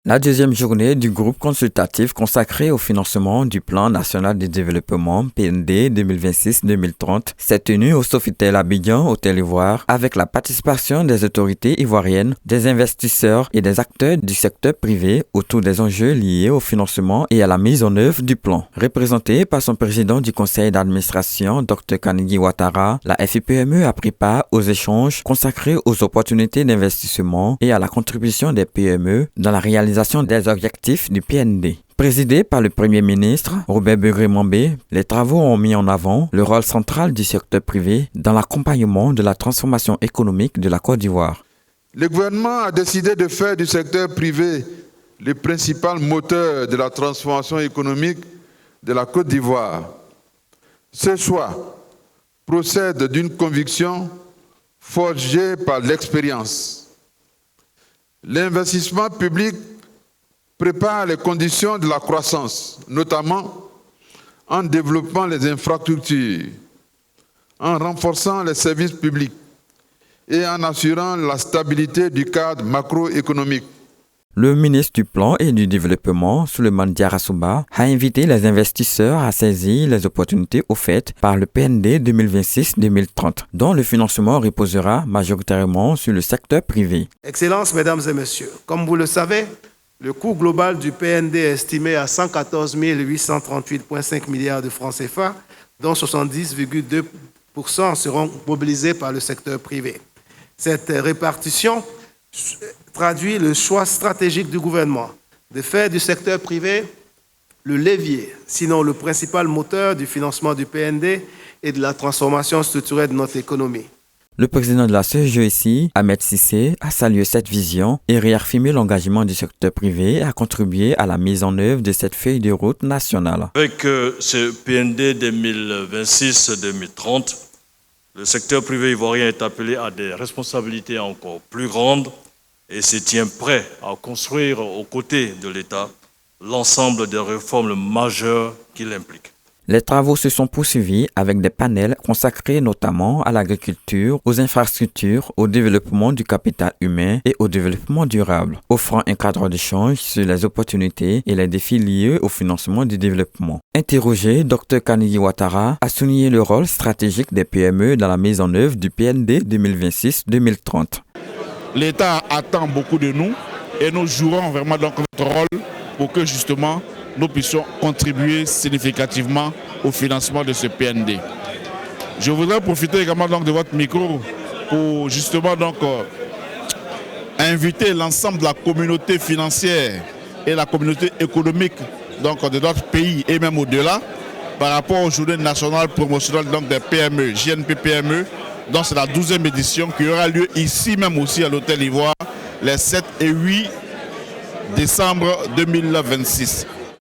La deuxième journée du groupe consultatif consacré au financement du Plan national de développement PND 2026-2030 s'est tenue au Sofitel Abidjan, Hôtel Ivoire, avec la participation des autorités ivoiriennes, des investisseurs et des acteurs du secteur privé autour des enjeux liés au financement et à la mise en œuvre du plan. Représenté par son président du conseil d'administration, Dr Kanigui Ouattara, la FIPME a pris part aux échanges consacrés aux opportunités d'investissement et à la contribution des PME dans la réalisation des objectifs du PND. Présidé par le Premier ministre, Robert Begré-Mambé, les travaux ont mis en avant le rôle central du secteur privé dans l'accompagnement de la transformation économique de la Côte d'Ivoire. Le gouvernement a décidé de faire du secteur privé le principal moteur de la transformation économique de la Côte d'Ivoire. Ce choix procède d'une conviction forgée par l'expérience. L'investissement public prépare les conditions de la croissance, notamment en développant les infrastructures, en renforçant les services publics et en assurant la stabilité du cadre macroéconomique. Le ministre du Plan et du Développement, Souleymane Diarra-Souba, a invité les investisseurs à saisir les opportunités offertes par le PND 2026-2030, dont le financement reposera majoritairement sur le secteur privé. Excellences, Mesdames et Messieurs, comme vous le savez, le coût global du PND est estimé à 114 838,5 milliards de francs CFA, dont 70,2% seront mobilisés par le secteur privé. Cette répartition traduit le choix stratégique du gouvernement de faire du secteur privé le levier, sinon le principal moteur du financement du PND et de la transformation structurelle de notre économie. Le président de la CEGESI, Ahmed Cissé, a salué cette vision et réaffirmé l'engagement du secteur privé à contribuer à la mise en œuvre de cette feuille de route nationale. Avec ce PND 2026-2030, le secteur privé ivoirien est appelé à des responsabilités encore plus grandes et se tient prêt à construire aux côtés de l'État l'ensemble des réformes majeures qu'il implique. Les travaux se sont poursuivis avec des panels consacrés notamment à l'agriculture, aux infrastructures, au développement du capital humain et au développement durable, offrant un cadre d'échange sur les opportunités et les défis liés au financement du développement. Interrogé, Dr Kanigui Ouattara a souligné le rôle stratégique des PME dans la mise en œuvre du PND 2026-2030. L'État attend beaucoup de nous et nous jouerons vraiment donc notre rôle pour que justement nous puissions contribuer significativement au financement de ce PND. Je voudrais profiter également donc de votre micro pour justement donc inviter l'ensemble de la communauté financière et la communauté économique donc de notre pays et même au-delà par rapport aux journées nationales promotionnelles donc des PME, JNP PME, dont c'est la 12e édition qui aura lieu ici même aussi à l'Hôtel Ivoire les 7 et 8 décembre 2026.